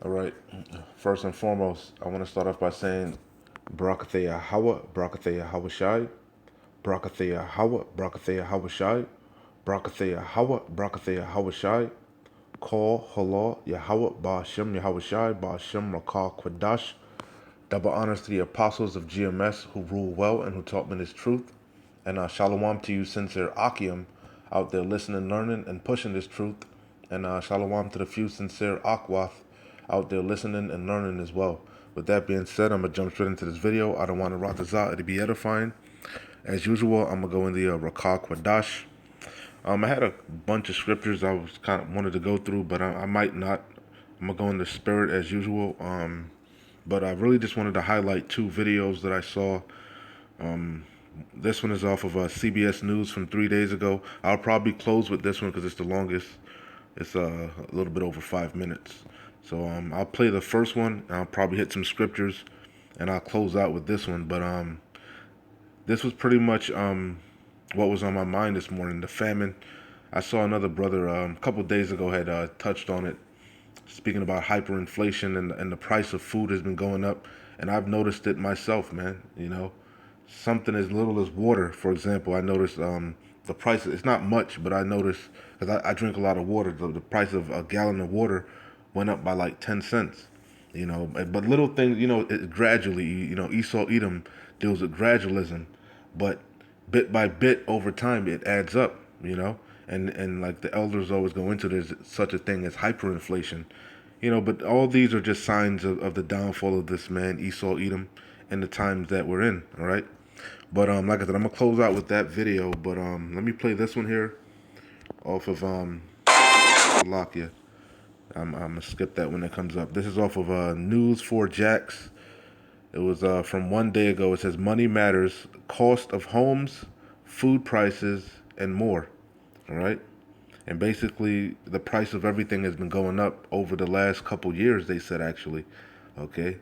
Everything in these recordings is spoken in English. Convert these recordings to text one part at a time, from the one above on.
All right. First and foremost, I want to start off by saying Barakathea Hawa, Barakathea Hawashai, Barakathea Hawa, Barakathea Hawashai, Barakathea Hawa, Barakathea Hawashai, Call Halal Yahweh Ba'ashem Yahawashai Ba'ashem Rakal Kwadash. Double honors to the apostles of GMS who rule well and who taught me this truth. And shalom to you, sincere Akim, out there listening, learning, and pushing this truth. And shalom to the few sincere Akwath out there listening and learning as well. With that being said, I'm going to jump straight into this video. I don't want to rot this out. It'll be edifying. As usual, I'm going to go in the Rakal Kwadash. I had a bunch of scriptures I was kind of wanted to go through, but I might not. I'm going to go in the spirit as usual. But I really just wanted to highlight two videos that I saw. This one is off of CBS News from 3 days ago. I'll probably close with this one because it's the longest. It's a little bit over 5 minutes. So I'll play the first one. I'll probably hit some scriptures, and I'll close out with this one. But this was pretty much what was on my mind this morning. The famine. I saw another brother a couple days ago had touched on it, speaking about hyperinflation and the price of food has been going up. And I've noticed it myself, man. You know, something as little as water, for example. I noticed the price, it's not much, but I noticed, because I drink a lot of water, the price of a gallon of water went up by like 10 cents. You know, but little things, you know, it gradually, you know, Esau Edom deals with gradualism, but bit by bit over time it adds up, you know. And like the elders always go into, there's such a thing as hyperinflation, you know. But all these are just signs of the downfall of this man Esau Edom and the times that we're in. All right. But like I said, I'm gonna close out with that video. But let me play this one here off of Lakia. I'm gonna skip that when it comes up. This is off of News 4 Jacks. It was from 1 day ago. It says money matters, cost of homes, food prices, and more. All right. And basically the price of everything has been going up over the last couple years, they said, actually. Okay.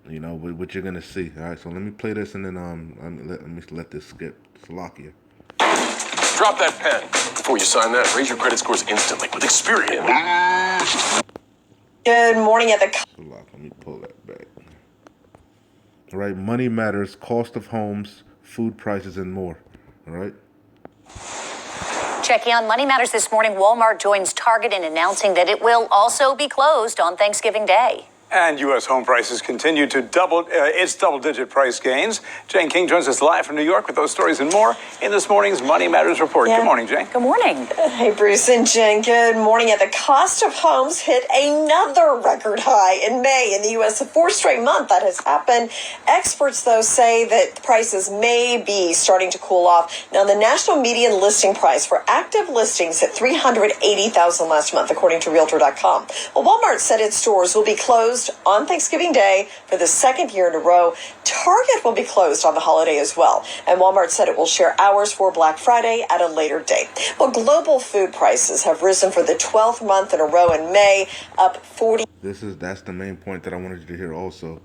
You know, what you're going to see. All right. So let me play this and then let me let this skip. Salakia. Drop that pen. Before you sign that, raise your credit scores instantly with Experian. Good morning at the... Salakia. Let me pull that back. All right. Money matters, cost of homes, food prices, and more. All right. Checking on Money Matters this morning, Walmart joins Target in announcing that it will also be closed on Thanksgiving Day. And U.S. home prices continue to double its double-digit price gains. Jane King joins us live from New York with those stories and more in this morning's Money Matters Report. Yeah. Good morning, Jane. Good morning. Hey, Bruce and Jen. Good morning. The cost of homes hit another record high in May in the U.S. The fourth straight month that has happened. Experts, though, say that prices may be starting to cool off. Now, the national median listing price for active listings hit $380,000 last month, according to Realtor.com. Well, Walmart said its stores will be closed on Thanksgiving Day for the second year in a row. Target will be closed on the holiday as well. And Walmart said it will share hours for Black Friday at a later date. Well, global food prices have risen for the 12th month in a row in May, up 40. That's the main point that I wanted you to hear also,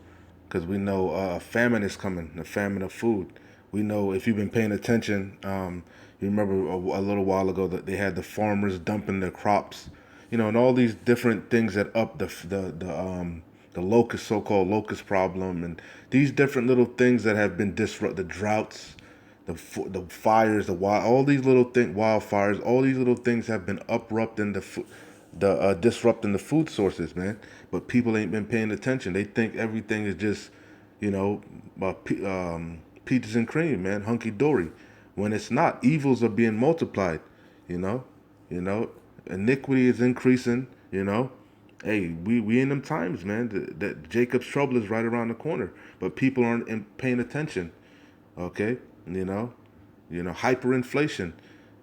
because we know a famine is coming, the famine of food. We know, if you've been paying attention, you remember a little while ago that they had the farmers dumping their crops, you know, and all these different things that up the locust, so-called locust problem, and these different little things that have been the droughts, the fires, all these little wildfires, all these little things have been disrupting the food sources, man. But people ain't been paying attention. They think everything is just, you know, peaches and cream, man, hunky dory, when it's not. Evils are being multiplied, you know, iniquity is increasing, you know. Hey, we in them times, man. That Jacob's trouble is right around the corner, but people aren't paying attention. Okay, you know, hyperinflation.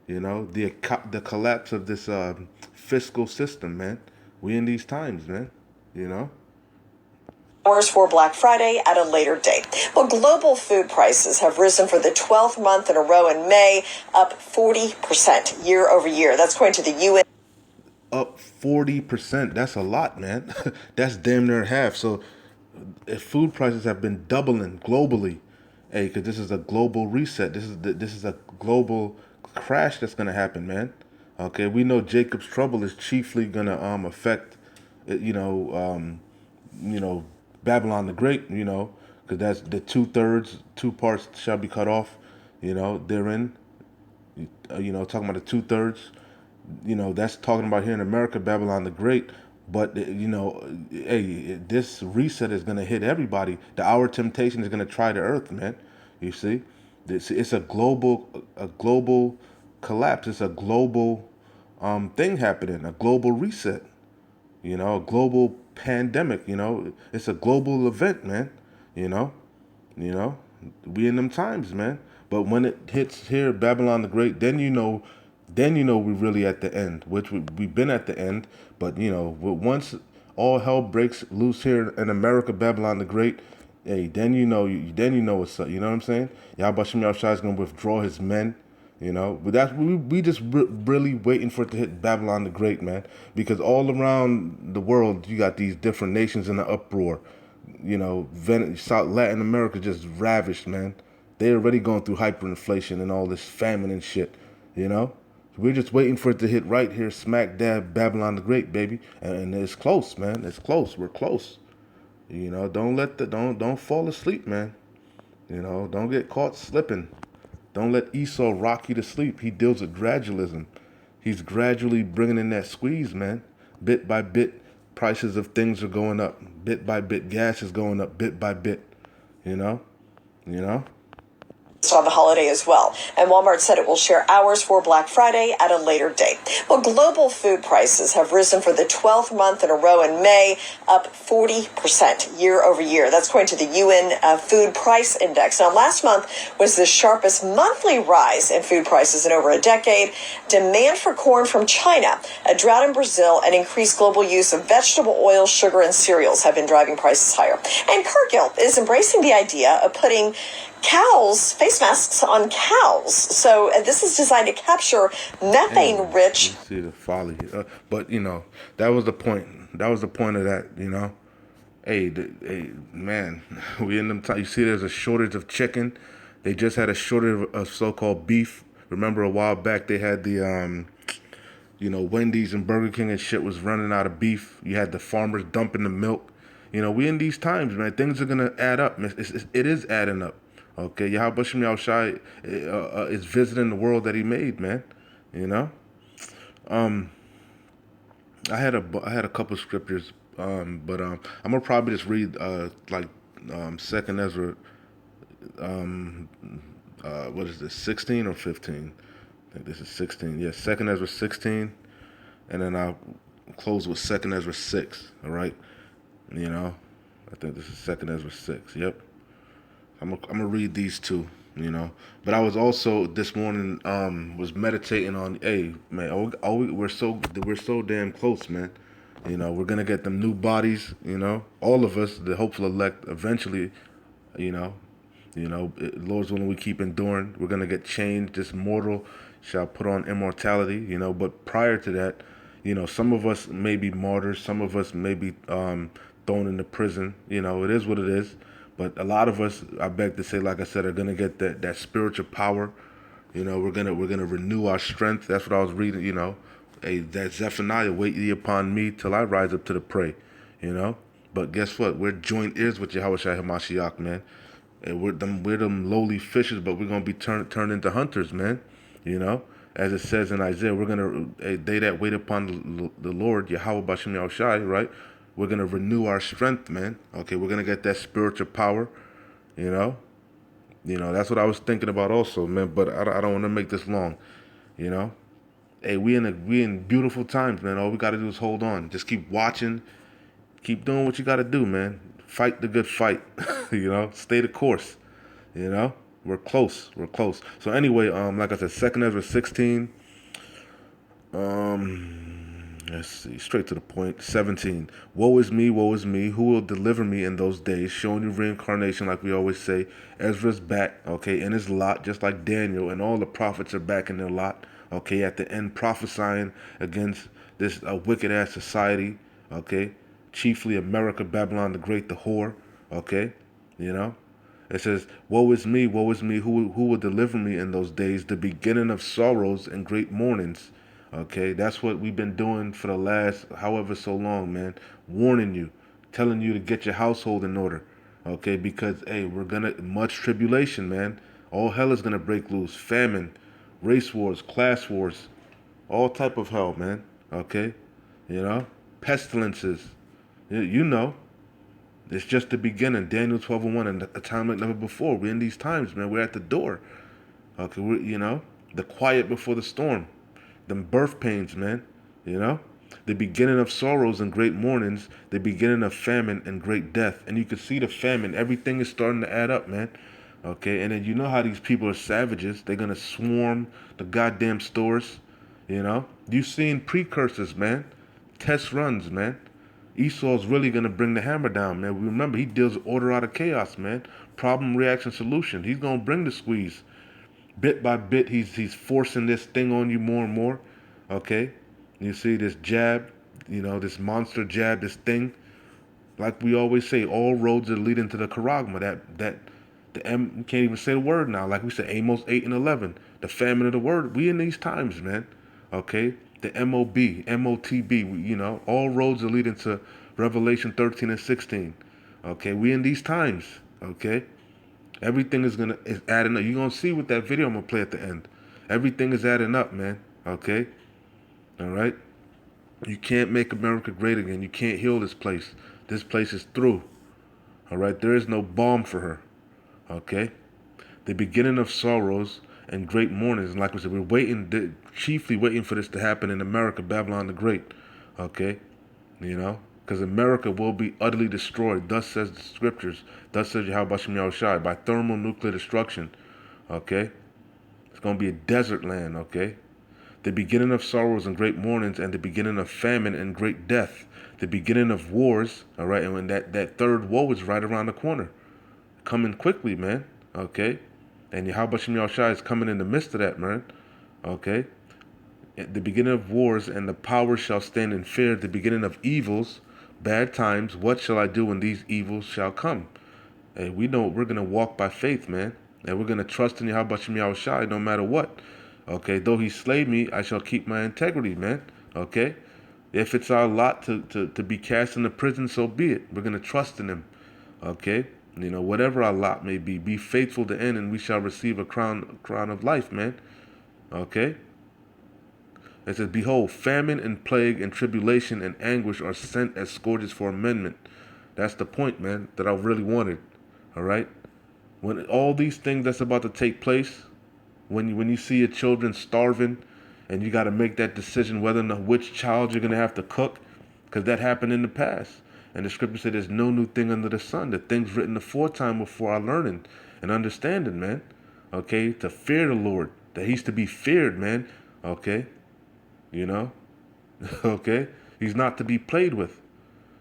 You know, the collapse of this fiscal system, man. We in these times, man. You know. Hours for Black Friday at a later date. Well, global food prices have risen for the 12th month in a row in May, up 40% year over year. That's according to the UN. Up 40%. That's a lot, man. That's damn near half. So if food prices have been doubling globally, hey, because this is a global reset. This is a global crash that's gonna happen, man. Okay, we know Jacob's trouble is chiefly gonna affect you know, Babylon the Great, because that's the 2/3, two parts shall be cut off, therein, talking about the 2/3, that's talking about here in America, Babylon the Great. But, hey, this reset is going to hit everybody. The hour of temptation is going to try the earth, man. You see? It's a global collapse. It's a global thing happening, a global reset. A global pandemic, it's a global event, man. You know, you know, we in them times, man. But when it hits here, Babylon the Great, then we really at the end, which we've been at the end. But once all hell breaks loose here in America, Babylon the Great, hey, then you know what's up. You know what I'm saying? Yahweh Shem Yahushua is gonna withdraw his men. But that's we just really waiting for it to hit Babylon the Great, man. Because all around the world, you got these different nations in an uproar. South Latin America just ravished, man. They're already going through hyperinflation and all this famine and shit. We're just waiting for it to hit right here, smack dab, Babylon the Great, baby. And it's close, man. It's close. We're close. Don't fall asleep, man. Don't get caught slipping. Don't let Esau rock you to sleep. He deals with gradualism. He's gradually bringing in that squeeze, man. Bit by bit, prices of things are going up. Bit by bit, gas is going up bit by bit. You know? On the holiday as well. And Walmart said it will share hours for Black Friday at a later date. Well, global food prices have risen for the 12th month in a row in May, up 40% year over year. That's according to the UN Food Price Index. Now, last month was the sharpest monthly rise in food prices in over a decade. Demand for corn from China, a drought in Brazil, and increased global use of vegetable oil, sugar, and cereals have been driving prices higher. And Cargill is embracing the idea of putting face masks on cows. So this is designed to capture methane-rich. You see the folly, but that was the point. That was the point of that. Hey, man, we in them times. You see, there's a shortage of chicken. They just had a shortage of so-called beef. Remember a while back they had the Wendy's and Burger King and shit was running out of beef. You had the farmers dumping the milk. We in these times, man. Things are gonna add up. It is adding up. Okay, Yahweh Shem Yahushua is visiting the world that he made, man. I had a couple scriptures, but I'm gonna probably just read Second Ezra, what is this, 16 or 15? I think this is 16. Yeah, Second Ezra 16, and then I'll close with Second Ezra 6. All right, I think this is Second Ezra 6. Yep. I'm gonna read these two, But I was also this morning was meditating on, hey man, we're so damn close, man. We're gonna get them new bodies, all of us, the hopeful elect, eventually, Lord's willing, we keep enduring. We're gonna get changed. This mortal shall put on immortality, But prior to that, some of us may be martyrs, some of us may be thrown into prison. It is what it is. But a lot of us, I beg to say, like I said, are gonna get that spiritual power. We're gonna renew our strength. That's what I was reading. That Zephaniah, wait ye upon me till I rise up to the prey. But guess what? We're joint ears with Yahweh Shai Hamashiach, man. And we're them lowly fishers, but we're gonna be turned into hunters, man. As it says in Isaiah, we're gonna they that wait upon the Lord, Yahweh Bashem Yahushai, right? We're going to renew our strength, man. Okay, we're going to get that spiritual power, That's what I was thinking about also, man. But I don't want to make this long, Hey, we in beautiful times, man. All we got to do is hold on. Just keep watching. Keep doing what you got to do, man. Fight the good fight, Stay the course, We're close. So anyway, like I said, Second Ezra 16. Let's see, straight to the point. 17. Woe is me, who will deliver me in those days? Showing you reincarnation, like we always say. Ezra's back, okay, in his lot, just like Daniel, and all the prophets are back in their lot, okay, at the end, prophesying against this wicked-ass society, okay, chiefly America, Babylon the Great, the whore, okay, It says, woe is me, who will deliver me in those days, the beginning of sorrows and great mournings. Okay, that's what we've been doing for the last however so long, man. Warning you, telling you to get your household in order. Okay, because hey, we're gonna much tribulation, man. All hell is gonna break loose. Famine, race wars, class wars, all type of hell, man. Okay, you know, pestilences. You know, it's just the beginning. Daniel 12:1, and a time like never before. We're in these times, man. We're at the door. Okay, the quiet before the storm, them birth pains, man. You know, the beginning of sorrows and great mournings, the beginning of famine and great death. And you can see the famine. Everything is starting to add up, man. Okay, and then you know how these people are savages. They're gonna swarm the goddamn stores. You know, you've seen precursors, man. Test runs, man. Esau's really gonna bring the hammer down, man. Remember, he deals order out of chaos, man. Problem, reaction, solution. He's gonna bring the squeeze. Bit by bit, he's forcing this thing on you more and more. Okay, you see this jab, this monster jab, this thing. Like we always say, all roads are leading to the charagma. You can't even say the word now. Like we said, Amos 8:11, the famine of the word. We in these times, man. Okay, the MOTB. All roads are leading to Revelation 13 and 16. Okay, we in these times. Okay. Everything is adding up. You're gonna see with that video I'm gonna play at the end. Everything is adding up, man. Okay? Alright? You can't make America great again. You can't heal this place. This place is through. Alright? There is no balm for her. Okay? The beginning of sorrows and great mournings. And like we said, we're chiefly waiting for this to happen in America, Babylon the Great. Okay? Because America will be utterly destroyed. Thus says the scriptures. Thus says Yahweh Bashem Yahushai, by thermonuclear destruction. Okay? It's going to be a desert land. Okay? The beginning of sorrows and great mournings, and the beginning of famine and great death. The beginning of wars. All right? And when that third woe is right around the corner. Coming quickly, man. Okay? And Yahweh Bashem Yahushai is coming in the midst of that, man. Okay? At the beginning of wars, and the powers shall stand in fear. The beginning of evils, bad times. What shall I do when these evils shall come? Hey, we know we're gonna walk by faith, man, and we're gonna trust in Yahweh Shem Yahushai no matter what. Okay, though he slay me, I shall keep my integrity, man. Okay, if it's our lot to be cast into prison, so be it. We're gonna trust in him. Okay, whatever our lot may be faithful to end, and we shall receive a crown of life, man. Okay. It says, behold, famine and plague and tribulation and anguish are sent as scourges for amendment. That's the point, man, that I really wanted. All right? When all these things that's about to take place, when you see your children starving, and you got to make that decision whether or not which child you're going to have to cook, because that happened in the past. And the scripture said there's no new thing under the sun. The things written aforetime before our learning and understanding, man. Okay? To fear the Lord. That he's to be feared, man. Okay? Okay? He's not to be played with.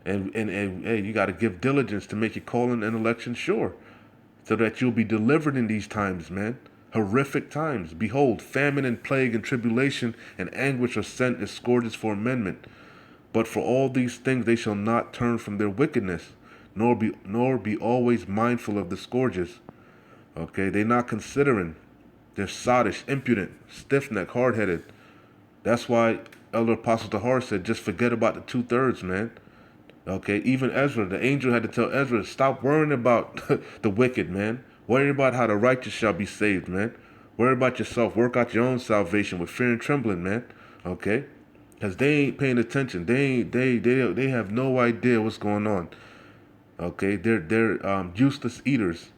And hey, you got to give diligence to make your calling and election sure, so that you'll be delivered in these times, man. Horrific times. Behold, famine and plague and tribulation and anguish are sent as scourges for amendment. But for all these things they shall not turn from their wickedness, nor be always mindful of the scourges. Okay? They're not considering. They're sottish, impudent, stiff-necked, hard-headed. That's why Elder Apostle Tahar said, just forget about the 2/3, man. Okay, even Ezra, the angel had to tell Ezra, stop worrying about the wicked, man. Worry about how the righteous shall be saved, man. Worry about yourself. Work out your own salvation with fear and trembling, man. Okay? Because they ain't paying attention. They have no idea what's going on. Okay? They're useless eaters.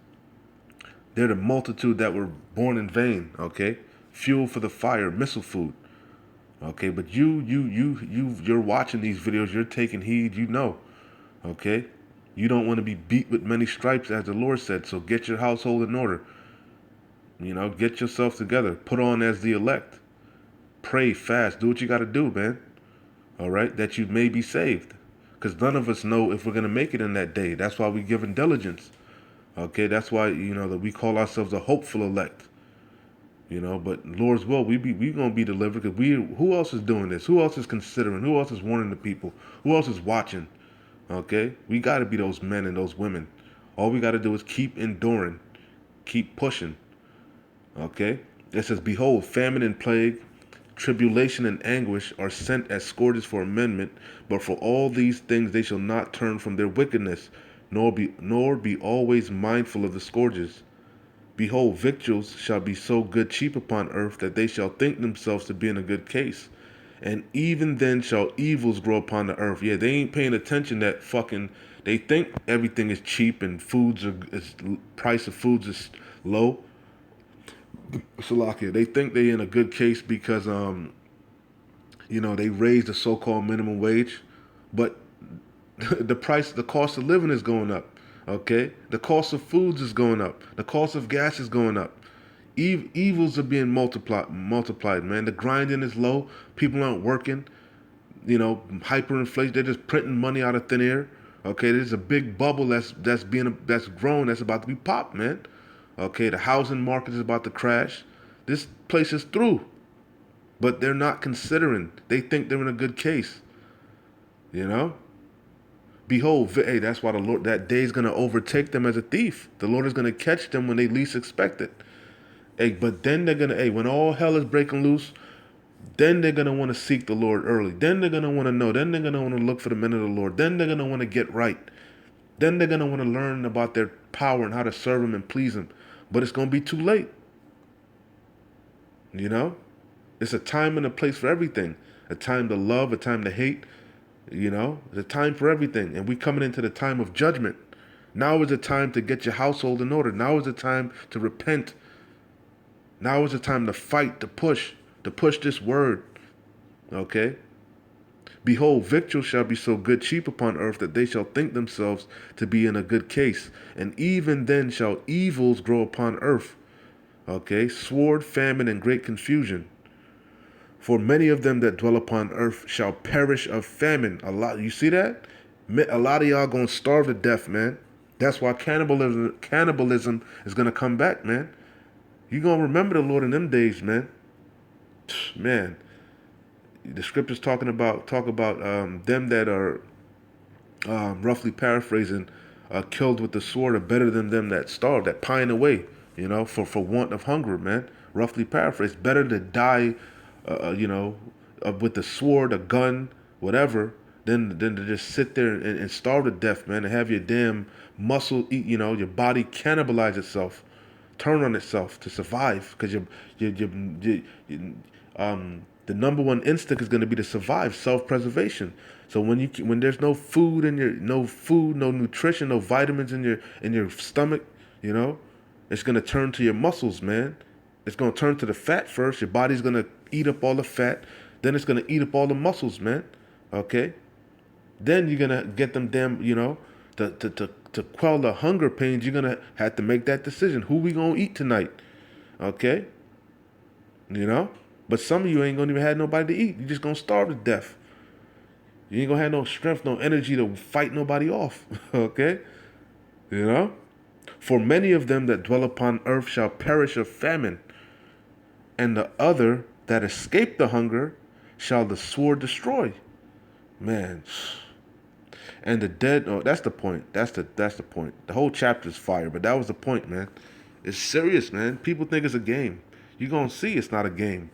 They're the multitude that were born in vain. Okay? Fuel for the fire, missile food. Okay, but you're watching these videos, you're taking heed, okay? You don't want to be beat with many stripes, as the Lord said, so get your household in order. Get yourself together. Put on as the elect. Pray, fast, do what you got to do, man. All right, that you may be saved. Because none of us know if we're going to make it in that day. That's why we're giving diligence. Okay, that's why, that we call ourselves a hopeful elect. But Lord's will, we gonna be delivered, because who else is doing this? Who else is considering? Who else is warning the people? Who else is watching? Okay, we got to be those men and those women. All we got to do is keep enduring, keep pushing. Okay, it says, behold, famine and plague, tribulation and anguish are sent as scourges for amendment, but for all these things they shall not turn from their wickedness, nor be always mindful of the scourges. Behold, victuals shall be so good cheap upon earth that they shall think themselves to be in a good case. And even then shall evils grow upon the earth. Yeah, they ain't paying attention that fucking they think everything is cheap and price of foods is low. Salakia. They think they in a good case because they raised the so-called minimum wage, but the cost of living is going up. Okay, the cost of foods is going up. The cost of gas is going up. Evils are being multiplied, man. The grinding is low. People aren't working. Hyperinflation. They're just printing money out of thin air. Okay, there's a big bubble that's grown, that's about to be popped, man. Okay, the housing market is about to crash. This place is through, but they're not considering. They think they're in a good case. Behold, hey, that's why the Lord, that day is going to overtake them as a thief. The Lord is going to catch them when they least expect it. Hey, but then they're going to, hey, when all hell is breaking loose, then they're going to want to seek the Lord early. Then they're going to want to know. Then they're going to want to look for the men of the Lord. Then they're going to want to get right. Then they're going to want to learn about their power and how to serve Him and please Him. But it's going to be too late. It's a time and a place for everything. A time to love, a time to hate. It's a time for everything. And we coming into the time of judgment. Now is the time to get your household in order. Now is the time to repent. Now is the time to fight, to push this word. Okay? Behold, victuals shall be so good cheap upon earth that they shall think themselves to be in a good case. And even then shall evils grow upon earth. Okay? Sword, famine, and great confusion. For many of them that dwell upon earth shall perish of famine. A lot, you see that? A lot of y'all gonna starve to death, man. That's why cannibalism is gonna come back, man. You gonna remember the Lord in them days, man. Man, the scriptures talk about them that are roughly paraphrasing, killed with the sword are better than them that starve, that pine away, for want of hunger, man. Roughly paraphrased, better to die with the sword, a gun, whatever, than to just sit there and starve to death, man, and have your damn muscle eat, your body cannibalize itself, turn on itself to survive, because the number one instinct is going to be to survive, self-preservation. So when there's no food no nutrition, no vitamins in your stomach, it's going to turn to your muscles, man. It's going to turn to the fat first. Your body's going to eat up all the fat. Then it's going to eat up all the muscles, man. Okay? Then you're going to get them damn, to quell the hunger pains, you're going to have to make that decision. Who we going to eat tonight? Okay? But some of you ain't going to even have nobody to eat. You're just going to starve to death. You ain't going to have no strength, no energy to fight nobody off. Okay? For many of them that dwell upon earth shall perish of famine. And the other that escape the hunger shall the sword destroy. Man. And the dead, that's the point. That's the point. The whole chapter is fire, but that was the point, man. It's serious, man. People think it's a game. You're going to see it's not a game.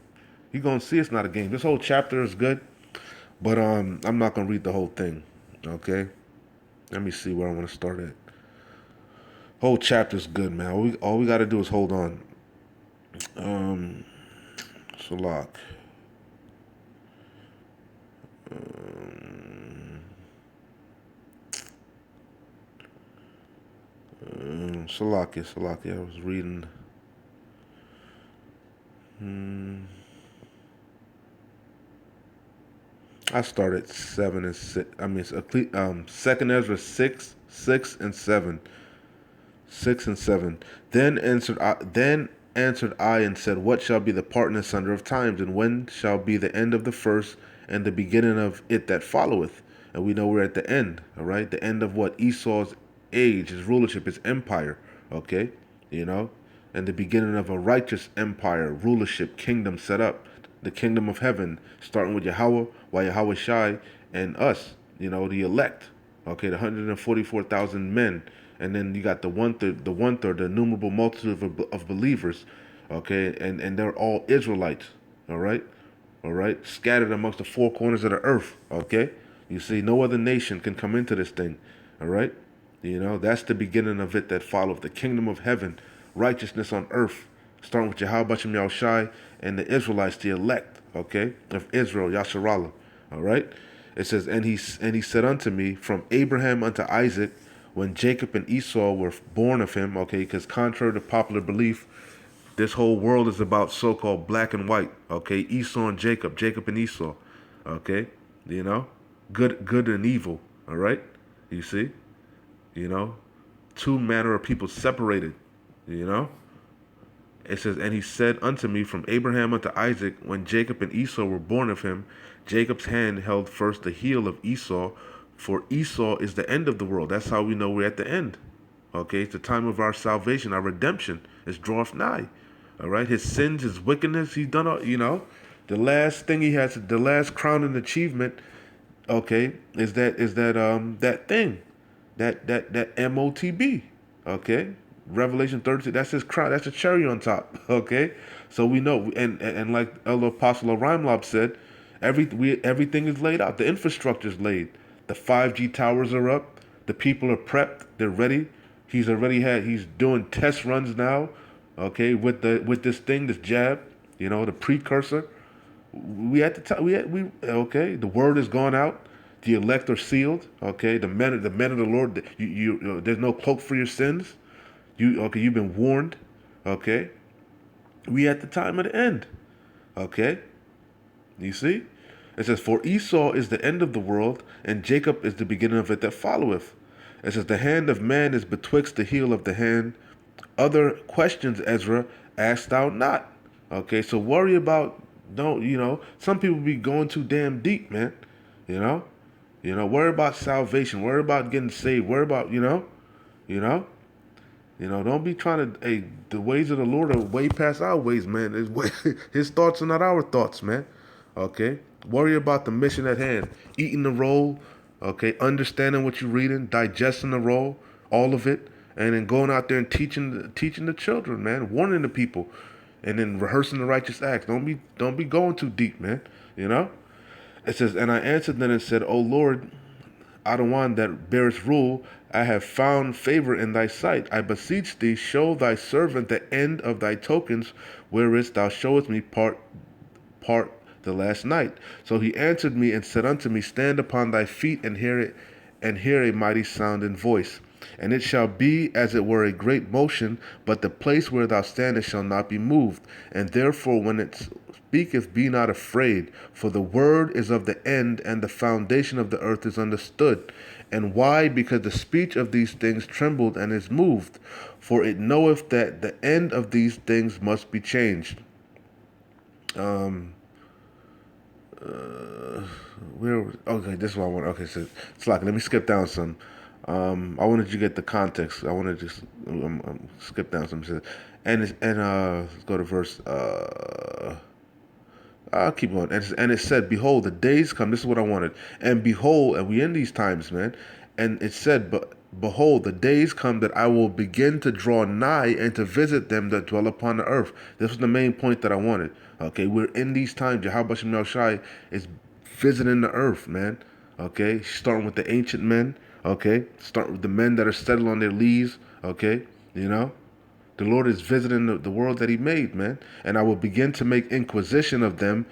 You're going to see it's not a game. This whole chapter is good, but I'm not going to read the whole thing, okay? Let me see where I want to start at. Whole chapter is good, man. All we got to do is hold on. Salak. Salakia. I was reading. I started 7 and 6. I mean, Second Ezra 6 and 7. 6 and 7. Then answered I and said, what shall be the part and asunder of times, and when shall be the end of the first and the beginning of it that followeth? And we know we're at the end, all right? The end of what? Esau's age, his rulership, his empire, okay? And the beginning of a righteous empire, rulership, kingdom set up. The kingdom of heaven, starting with Yahweh, Yahweh Shai, and us, the elect, okay? The 144,000 men. And then you got the one third, the innumerable multitude of believers, okay, and they're all Israelites, all right. all right, scattered amongst the four corners of the earth, okay? You see, no other nation can come into this thing, all right? You know, that's the beginning of it that followed. The kingdom of heaven, righteousness on earth, starting with Yahweh Bashem Yahushai and the Israelites, the elect, okay, of Israel, Yasharallah, all right? It says, and he said unto me, from Abraham unto Isaac, when Jacob and Esau were born of him, okay, because contrary to popular belief, this whole world is about so-called black and white, okay, Esau and Jacob, Jacob and Esau, okay, you know, good and evil, all right, you see, you know, two manner of people separated, you know. It says, and he said unto me, from Abraham unto Isaac, when Jacob and Esau were born of him, Jacob's hand held first the heel of Esau, for Esau is the end of the world. That's how we know we're at the end. Okay, it's the time of our salvation, our redemption is draweth nigh. All right, his sins, his wickedness, he's done all, you know. The last thing he has, the last crowning achievement, okay, is that that thing, that MOTB, okay, Revelation 32. That's his crown. That's a cherry on top. Okay, so we know, and like Elder Apostle Arimlob said, everything is laid out. The infrastructure is laid. The 5G towers are up. The people are prepped. They're ready. He's doing test runs now. Okay, with this thing, this jab, you know, the precursor. We at the time we okay. The word has gone out. The elect are sealed. Okay, the men of the Lord. There's no cloak for your sins. You've been warned. Okay, we at the time of the end. Okay, you see, it says, for Esau is the end of the world, and Jacob is the beginning of it that followeth. It says, the hand of man is betwixt the heel of the hand. Other questions, Ezra, ask thou not. Okay, so worry about, don't, you know, some people be going too damn deep, man. You know, worry about salvation, worry about getting saved, worry about, you know, don't be trying to, hey, the ways of the Lord are way past our ways, man. His thoughts are not our thoughts, man. Okay, worry about the mission at hand, eating the roll, okay, understanding what you're reading, digesting the roll, all of it, and then going out there and teaching the children, man, warning the people, and then rehearsing the righteous acts. Don't be going too deep, man. You know. It says, and I answered them and said, O Lord, Adawan that bearest rule, I have found favor in thy sight. I beseech thee, show thy servant the end of thy tokens, whereas thou showest me part the last night. So he answered me and said unto me, stand upon thy feet and hear a mighty sound and voice. And it shall be as it were a great motion, but the place where thou standest shall not be moved. And therefore when it speaketh, be not afraid, for the word is of the end, and the foundation of the earth is understood. And why? Because the speech of these things trembled and is moved, for it knoweth that the end of these things must be changed. Okay, this is what I want. Okay, so it's like, let me skip down some. I wanted you to get the context. I want to just skip down some. Let's go to verse. I'll keep going. And it said, behold, the days come. This is what I wanted. And behold, and we in these times, man. And it said, but behold, the days come that I will begin to draw nigh and to visit them that dwell upon the earth. This was the main point that I wanted. Okay, we're in these times. Yahweh Bashem Yahushai is visiting the earth, man. Okay, starting with the ancient men. Okay, start with the men that are settled on their lees. Okay, you know. The Lord is visiting the world that he made, man. And I will begin to make inquisition of them,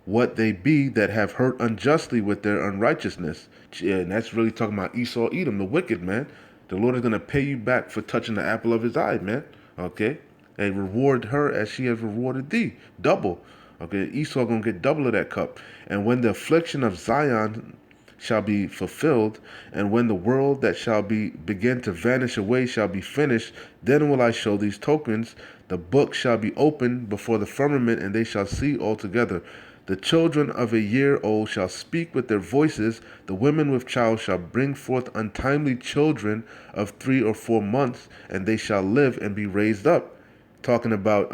what they be that have hurt unjustly with their unrighteousness. Yeah, and that's really talking about Esau, Edom, the wicked, man. The Lord is going to pay you back for touching the apple of his eye, man. Okay? And reward her as she has rewarded thee. Double. Okay? Esau going to get double of that cup. And when the affliction of Zion shall be fulfilled, and when the world that shall begin to vanish away shall be finished, then will I show these tokens. The book shall be opened before the firmament, and they shall see altogether. The children of a year old shall speak with their voices. The women with child shall bring forth untimely children of 3 or 4 months, and they shall live and be raised up. Talking about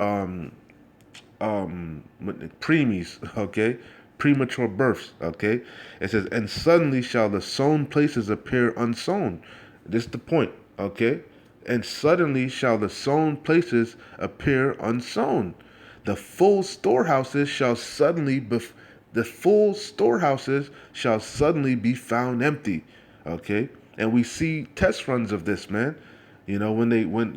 preemies, okay? Premature births, okay? It says, and suddenly shall the sown places appear unsown. This is the point, okay? And suddenly shall the sown places appear unsown. The full storehouses shall suddenly The full storehouses shall suddenly be found empty. Okay? And we see test runs of this, man. When they what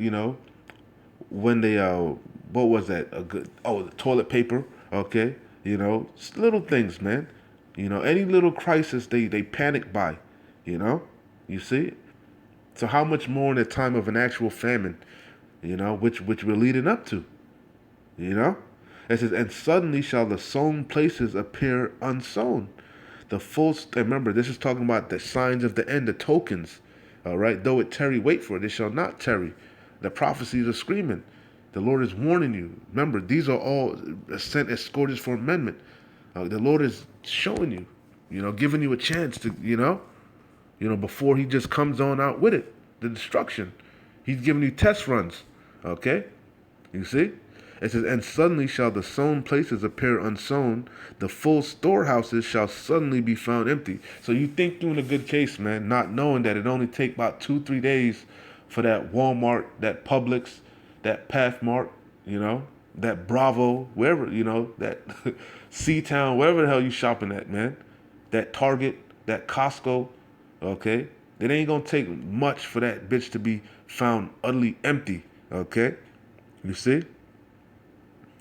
was that? A good the toilet paper, okay? Little things, man. Any little crisis they panic by, you know? You see? So how much more in a time of an actual famine, which we're leading up to, you know? It says, and suddenly shall the sown places appear unsown. Remember, this is talking about the signs of the end, the tokens. All right, though it tarry, wait for it. It shall not tarry. The prophecies are screaming. The Lord is warning you. Remember, these are all sent as scourges for amendment. The Lord is showing you, giving you a chance to, before He just comes on out with it, the destruction. He's giving you test runs. Okay, you see. It says, and suddenly shall the sown places appear unsown, the full storehouses shall suddenly be found empty. So you think doing a good case, man, not knowing that it only take about 2-3 days for that Walmart, that Publix, that Pathmark, that Bravo, wherever, that C-Town, wherever the hell you shopping at, man, that Target, that Costco, okay? It ain't gonna take much for that bitch to be found utterly empty, okay? You see?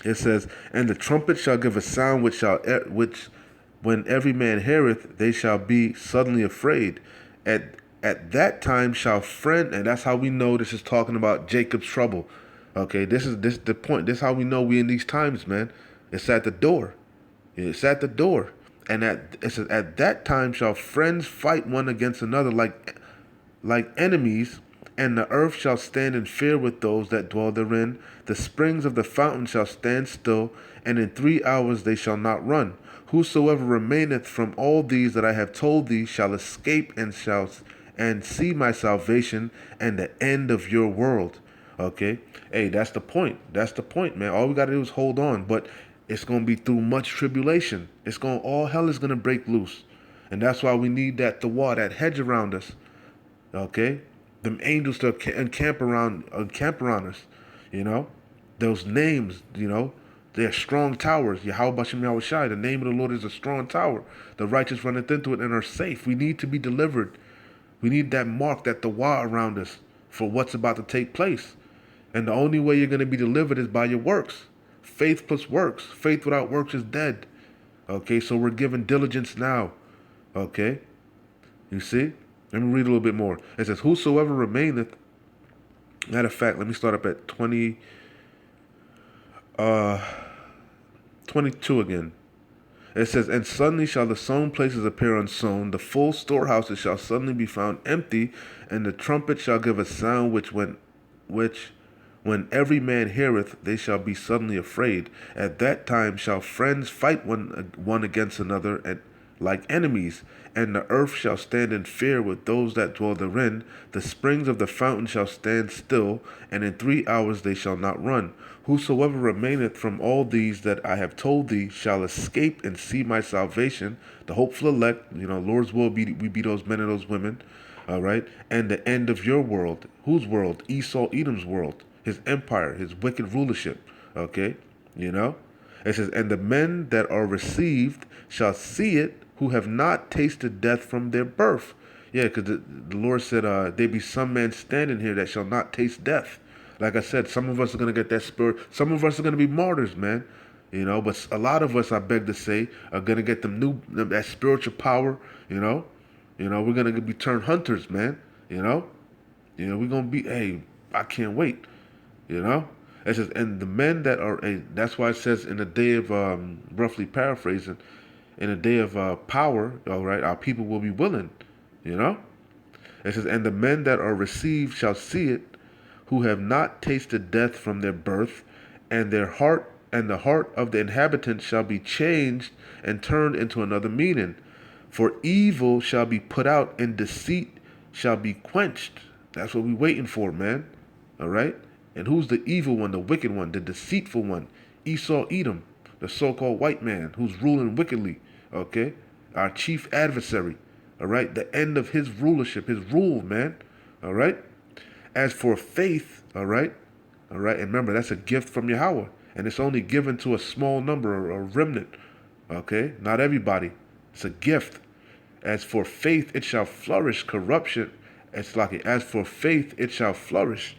It says, and the trumpet shall give a sound which when every man heareth, they shall be suddenly afraid. At that time shall friend, and that's how we know this is talking about Jacob's trouble. Okay, this the point. This is how we know we in these times, man. It's at the door. It's at the door. And it says, at that time shall friends fight one against another like enemies, and the earth shall stand in fear with those that dwell therein. The springs of the fountain shall stand still, and in 3 hours they shall not run. Whosoever remaineth from all these that I have told thee shall escape and see my salvation and the end of your world. Okay? Hey, that's the point. That's the point, man. All we gotta do is hold on, but it's gonna be through much tribulation. All hell is gonna break loose. And that's why we need that that hedge around us. Okay? Them angels to encamp around us, those names, they're strong towers. Yahweh Bashem Yahweh Shai, the name of the Lord is a strong tower. The righteous runneth into it and are safe. We need to be delivered. We need that mark, that Dawah around us for what's about to take place. And the only way you're going to be delivered is by your works. Faith plus works. Faith without works is dead. Okay, so we're given diligence now. Okay, you see? Let me read a little bit more. It says, whosoever remaineth, matter of fact, let me start up at 22 again. It says, and suddenly shall the sown places appear unsown, the full storehouses shall suddenly be found empty, and the trumpet shall give a sound which when every man heareth, they shall be suddenly afraid. At that time shall friends fight one against another, and like enemies, and the earth shall stand in fear with those that dwell therein. The springs of the fountain shall stand still, and in 3 hours they shall not run. Whosoever remaineth from all these that I have told thee shall escape and see my salvation. The hopeful elect, Lord's will we be those men and those women, all right? And the end of your world. Whose world? Esau, Edom's world, his empire, his wicked rulership, okay? It says, and the men that are received shall see it, who have not tasted death from their birth. Yeah, because the Lord said, there be some men standing here that shall not taste death. Like I said, some of us are going to get that spirit. Some of us are going to be martyrs, man. But a lot of us, I beg to say, are going to get that spiritual power, we're going to be turned hunters, man. We're going to be, hey, I can't wait, It says, and the men that are, that's why it says in the day of, roughly paraphrasing, in a day of power, all right, our people will be willing, It says, and the men that are received shall see it, who have not tasted death from their birth, and the heart of the inhabitants shall be changed and turned into another meaning. For evil shall be put out, and deceit shall be quenched. That's what we're waiting for, man. All right? And who's the evil one, the wicked one, the deceitful one? Esau, Edom, the so-called white man who's ruling wickedly. Okay? Our chief adversary. All right? The end of his rulership, his rule, man. All right? As for faith, all right, and remember, that's a gift from Yahweh, and it's only given to a small number, a remnant, Okay? Not everybody. It's a gift. As for faith, it shall flourish. Corruption, it's like it. As for faith, it shall flourish.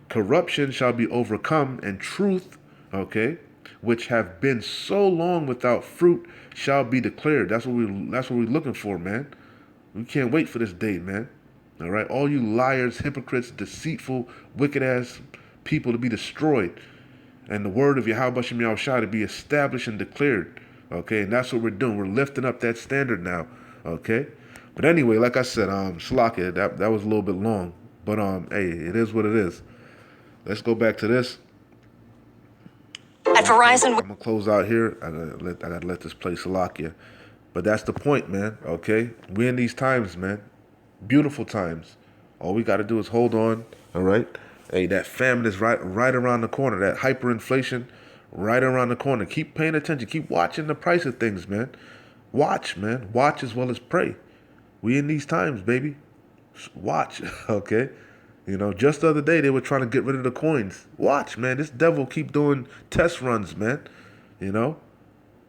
Corruption shall be overcome, and truth, okay, which have been so long without fruit, shall be declared. That's what we're looking for, man. We can't wait for this day, man. All right, all you liars, hypocrites, deceitful, wicked ass people to be destroyed, and the word of Yahweh Shem Yahushua to be established and declared. Okay, and that's what we're doing. We're lifting up that standard now. Okay, but anyway, like I said, Shalakia, that was a little bit long, but hey, it is what it is. Let's go back to this. At Verizon, I'm gonna close out here. I gotta let this play Shalakia, but that's the point, man. Okay, we in these times, man. Beautiful times. All we gotta do is hold on. All right. Hey, that famine is right around the corner. That hyperinflation, right around the corner. Keep paying attention. Keep watching the price of things, man. Watch, man. Watch as well as pray. We in these times, baby. Watch, okay? You know, just the other day they were trying to get rid of the coins. Watch, man. This devil keep doing test runs, man. You know,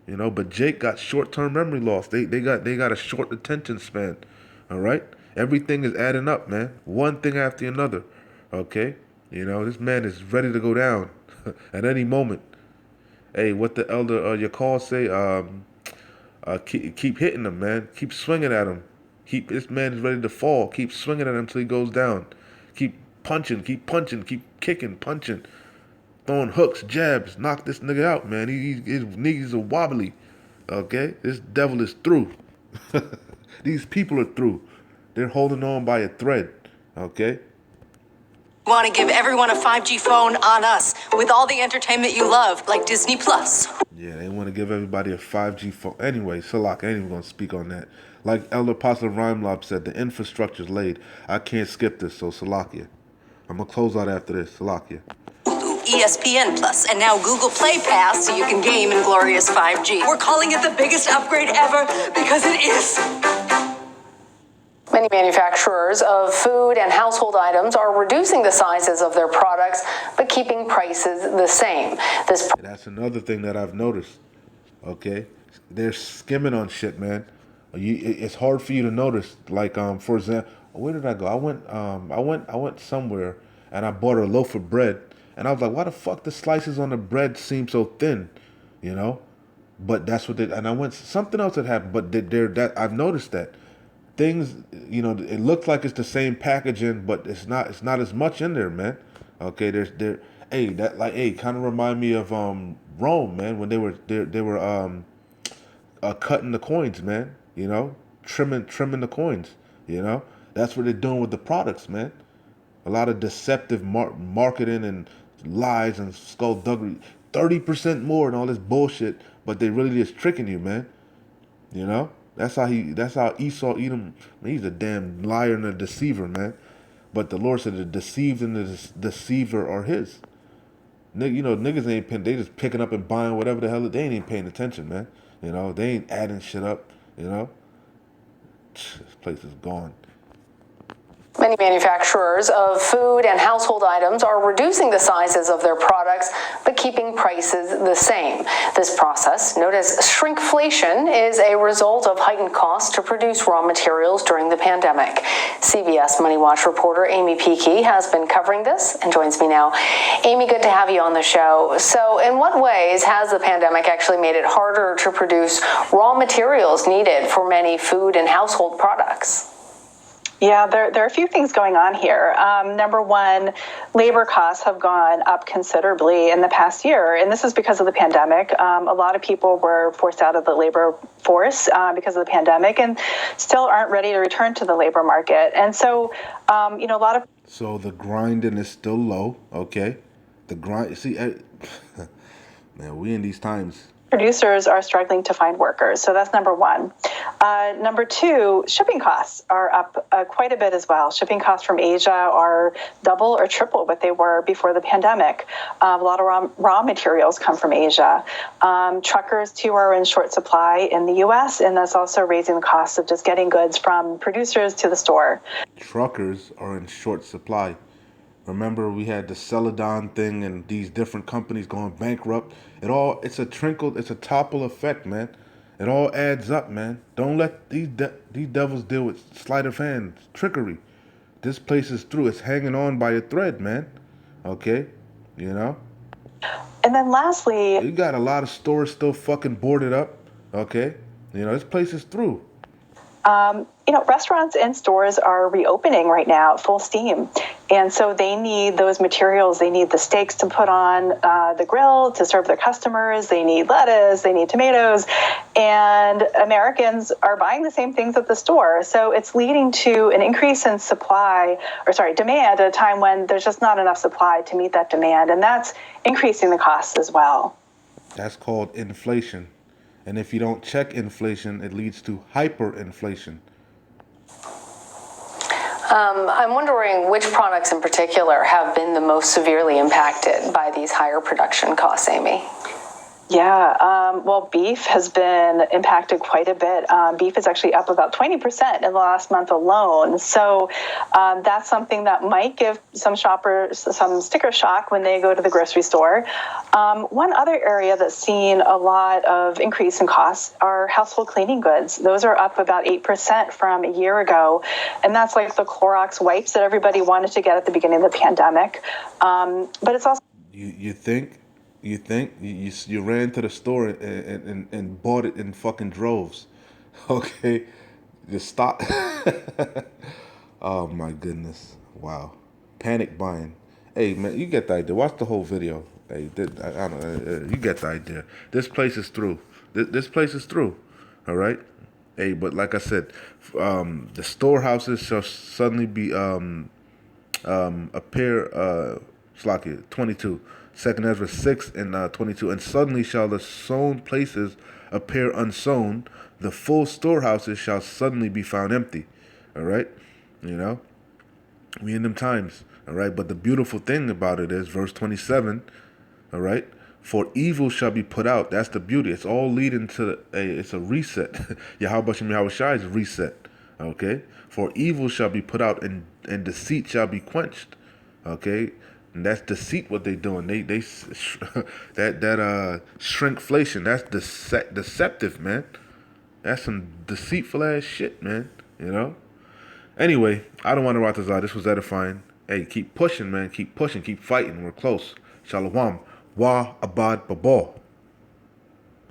But Jake got short-term memory loss. They got a short attention span. All right. Everything is adding up, man. One thing after another. Okay. This man is ready to go down at any moment. Hey, what the elder Yakal say? Keep hitting him, man. Keep swinging at him. This man is ready to fall. Keep swinging at him until he goes down. Keep punching, keep kicking, punching, throwing hooks, jabs. Knock this nigga out, man. His knees are wobbly. Okay, this devil is through. These people are through. They're holding on by a thread. Okay. Want to give everyone a 5G phone on us with all the entertainment you love, like Disney Plus. Yeah, they want to give everybody a 5G phone. Anyway, Salak, I ain't even going to speak on that. Like Elder Apostle Rhymelob said, the infrastructure's laid. I can't skip this, so Salakia. I'm going to close out after this. Salakia. ESPN Plus, and now Google Play Pass so you can game in glorious 5G. We're calling it the biggest upgrade ever because it is. Many manufacturers of food and household items are reducing the sizes of their products, but keeping prices the same. That's another thing that I've noticed. Okay, they're skimming on shit, man. It's hard for you to notice. Like, for example, where did I go? I went somewhere and I bought a loaf of bread, and I was like, why the fuck the slices on the bread seem so thin, But that's what and I went something else had happened, but that I've noticed that. Things, it looks like it's the same packaging, but it's not as much in there, man. Okay, kind of remind me of Rome, man, when they were cutting the coins, man, trimming the coins, That's what they're doing with the products, man. A lot of deceptive marketing and lies and skullduggery. 30% more and all this bullshit, but they really just tricking you, man. That's how Esau eat him. He's a damn liar and a deceiver, man. But the Lord said the deceived and the deceiver are his. Niggas ain't paying. They just picking up and buying whatever the hell. They ain't paying attention, man. They ain't adding shit up. This place is gone. Many manufacturers of food and household items are reducing the sizes of their products, but keeping prices the same. This process, known as shrinkflation, is a result of heightened costs to produce raw materials during the pandemic. CBS Money Watch reporter Amy Peakey has been covering this and joins me now. Amy, good to have you on the show. So in what ways has the pandemic actually made it harder to produce raw materials needed for many food and household products? Yeah, there are a few things going on here. Number one, labor costs have gone up considerably in the past year, and this is because of the pandemic. A lot of people were forced out of the labor force because of the pandemic and still aren't ready to return to the labor market. And so, a lot of... So the grinding is still low, okay? Man, we in these times... Producers are struggling to find workers. So that's number one. Number two, shipping costs are up quite a bit as well. Shipping costs from Asia are double or triple what they were before the pandemic. A lot of raw materials come from Asia. Truckers, too, are in short supply in the U.S., and that's also raising the cost of just getting goods from producers to the store. Truckers are in short supply. Remember, we had the Celadon thing and these different companies going bankrupt. It's a topple effect, man. It all adds up, man. Don't let these devils deal with sleight of hand, trickery. This place is through. It's hanging on by a thread, man. Okay? You know? And then lastly, You got a lot of stores still fucking boarded up. Okay? You know, this place is through. Restaurants and stores are reopening right now at full steam. And so they need those materials. They need the steaks to put on the grill to serve their customers. They need lettuce. They need tomatoes. And Americans are buying the same things at the store. So it's leading to an increase in demand at a time when there's just not enough supply to meet that demand. And that's increasing the costs as well. That's called inflation. And if you don't check inflation, it leads to hyperinflation. I'm wondering which products in particular have been the most severely impacted by these higher production costs, Amy? Yeah, well, beef has been impacted quite a bit. Beef is actually up about 20% in the last month alone. So that's something that might give some shoppers some sticker shock when they go to the grocery store. One other area that's seen a lot of increase in costs are household cleaning goods. Those are up about 8% from a year ago. And that's like the Clorox wipes that everybody wanted to get at the beginning of the pandemic. But it's also... You think you ran to the store and bought it in fucking droves. Okay? Just stop. Oh my goodness. Wow. Panic buying. Hey man, you get the idea. Watch the whole video. Hey, I don't know. You get the idea. This place is through. This place is through. All right? Hey, but like I said, the storehouses shall suddenly be appear 22. Second Esdras 6 and 22. And suddenly shall the sown places appear unsown. The full storehouses shall suddenly be found empty. All right? You know? We in them times. All right? But the beautiful thing about it is verse 27. All right? For evil shall be put out. That's the beauty. It's all leading to it's a reset. Yahweh Shai is a reset. Okay? For evil shall be put out and deceit shall be quenched. Okay? And that's deceit what they doing. They that shrinkflation, that's deceptive, man. That's some deceitful ass shit, man. You know? Anyway, I don't want to rot this out. This was edifying. Hey, keep pushing, man. Keep pushing. Keep fighting. We're close. Shalom. Wa abad babal.